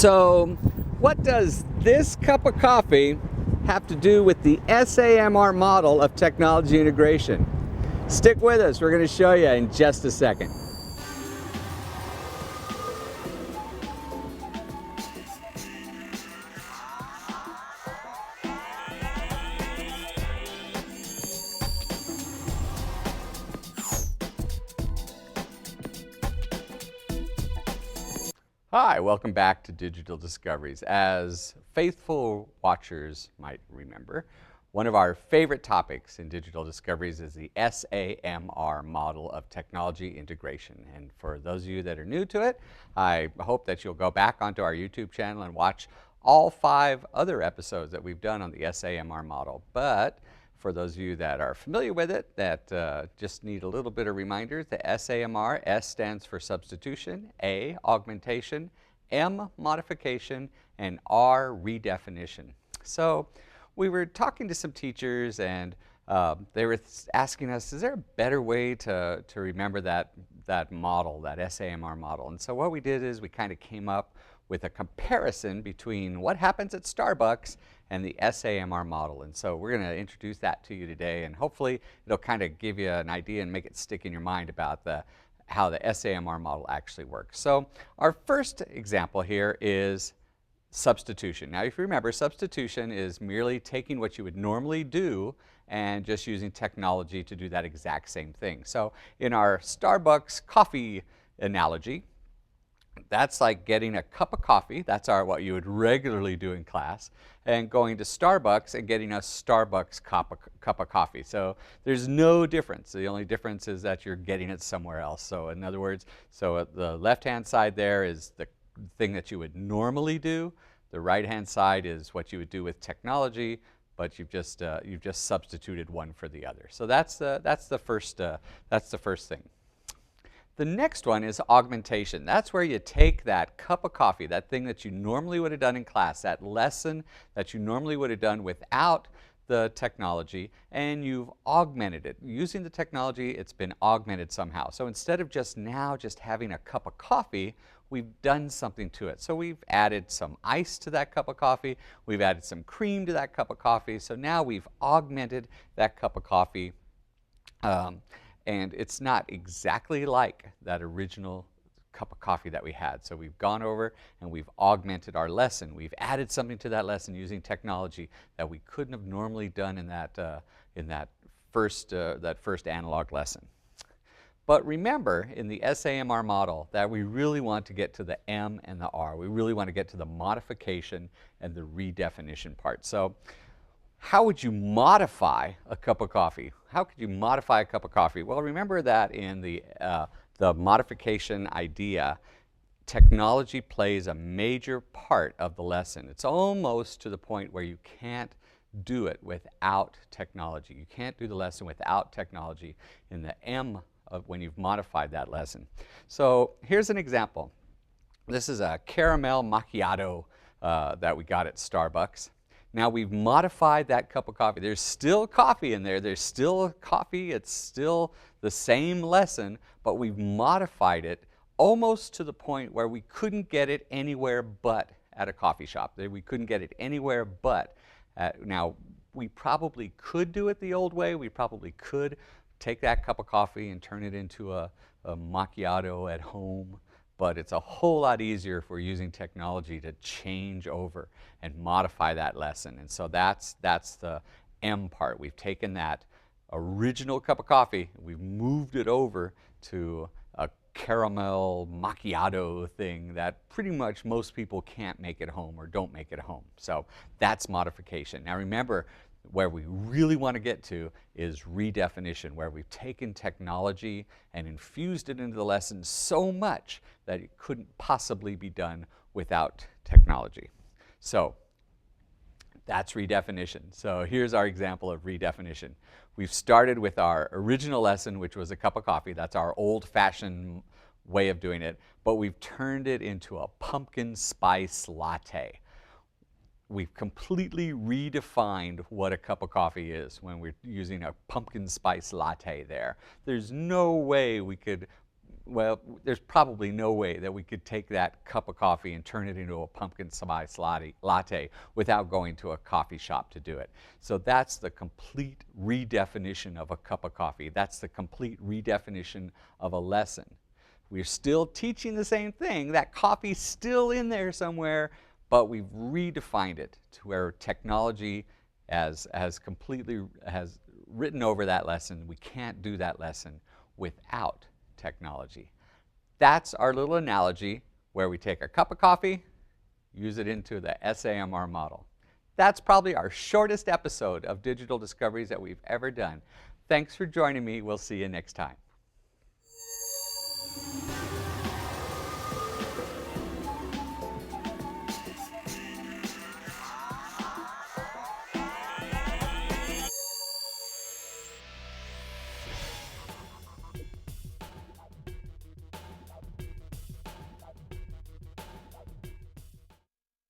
So, what does this cup of coffee have to do with the SAMR model of technology integration? Stick with us, we're going to show you in just a second. Hi, welcome back to Digital Discoveries. As faithful watchers might remember, one of our favorite topics in Digital Discoveries is the SAMR model of technology integration. And for those of you that are new to it, I hope that you'll go back onto our YouTube channel and watch all 5 other episodes that we've done on the SAMR model. But for those of you that are familiar with it, that just need a little bit of reminders, the SAMR, S stands for substitution, A, augmentation, M, modification, and R, redefinition. So we were talking to some teachers and they were asking us, is there a better way to remember that model, that SAMR model? And so what we did is we kind of came up with a comparison between what happens at Starbucks and the SAMR model. And so we're going to introduce that to you today, and hopefully it'll kind of give you an idea and make it stick in your mind about how the SAMR model actually works. So our first example here is substitution. Now if you remember, substitution is merely taking what you would normally do and just using technology to do that exact same thing. So in our Starbucks coffee analogy, that's like getting a cup of coffee, that's what you would regularly do in class, and going to Starbucks and getting a Starbucks cup of coffee. So there's no difference. The only difference is that you're getting it somewhere else. So in other words, so at the left-hand side there is the thing that you would normally do. The right-hand side is what you would do with technology, but you've just substituted one for the other. So that's the first thing. The next one is augmentation. That's where you take that cup of coffee, that thing that you normally would have done in class, that lesson that you normally would have done without the technology, and you've augmented it. Using the technology, it's been augmented somehow. So instead of just having a cup of coffee, we've done something to it. So we've added some ice to that cup of coffee, we've added some cream to that cup of coffee, so now we've augmented that cup of coffee. And it's not exactly like that original cup of coffee that we had. So we've gone over and we've augmented our lesson. We've added something to that lesson using technology that we couldn't have normally done in that first analog lesson. But remember, in the SAMR model, that we really want to get to the M and the R. We really want to get to the modification and the redefinition part. So how would you modify a cup of coffee? How could you modify a cup of coffee? Well, remember that in the modification idea, technology plays a major part of the lesson. It's almost to the point where you can't do it without technology. You can't do the lesson without technology in the M of when you've modified that lesson. So here's an example. This is a caramel macchiato that we got at Starbucks. Now we've modified that cup of coffee. There's still coffee in there. There's still coffee. It's still the same lesson, but we've modified it almost to the point where we couldn't get it anywhere but at a coffee shop. We couldn't get it anywhere but now we probably could do it the old way. We probably could take that cup of coffee and turn it into a macchiato at home. But it's a whole lot easier if we're using technology to change over and modify that lesson. And so that's the M part. We've taken that original cup of coffee, we've moved it over to a caramel macchiato thing that pretty much most people can't make at home or don't make at home. So that's modification. Now remember, where we really want to get to is redefinition, where we've taken technology and infused it into the lesson so much that it couldn't possibly be done without technology. So that's redefinition. So here's our example of redefinition. We've started with our original lesson, which was a cup of coffee. That's our old-fashioned way of doing it, but we've turned it into a pumpkin spice latte. We've completely redefined what a cup of coffee is when we're using a pumpkin spice latte there. There's no way we could well, there's probably no way that we could take that cup of coffee and turn it into a pumpkin spice latte without going to a coffee shop to do it. So that's the complete redefinition of a cup of coffee. That's the complete redefinition of a lesson. We're still teaching the same thing. That coffee's still in there somewhere, but we've redefined it to where technology has written over that lesson. We can't do that lesson without technology. That's our little analogy where we take a cup of coffee, use it into the SAMR model. That's probably our shortest episode of Digital Discoveries that we've ever done. Thanks for joining me. We'll see you next time.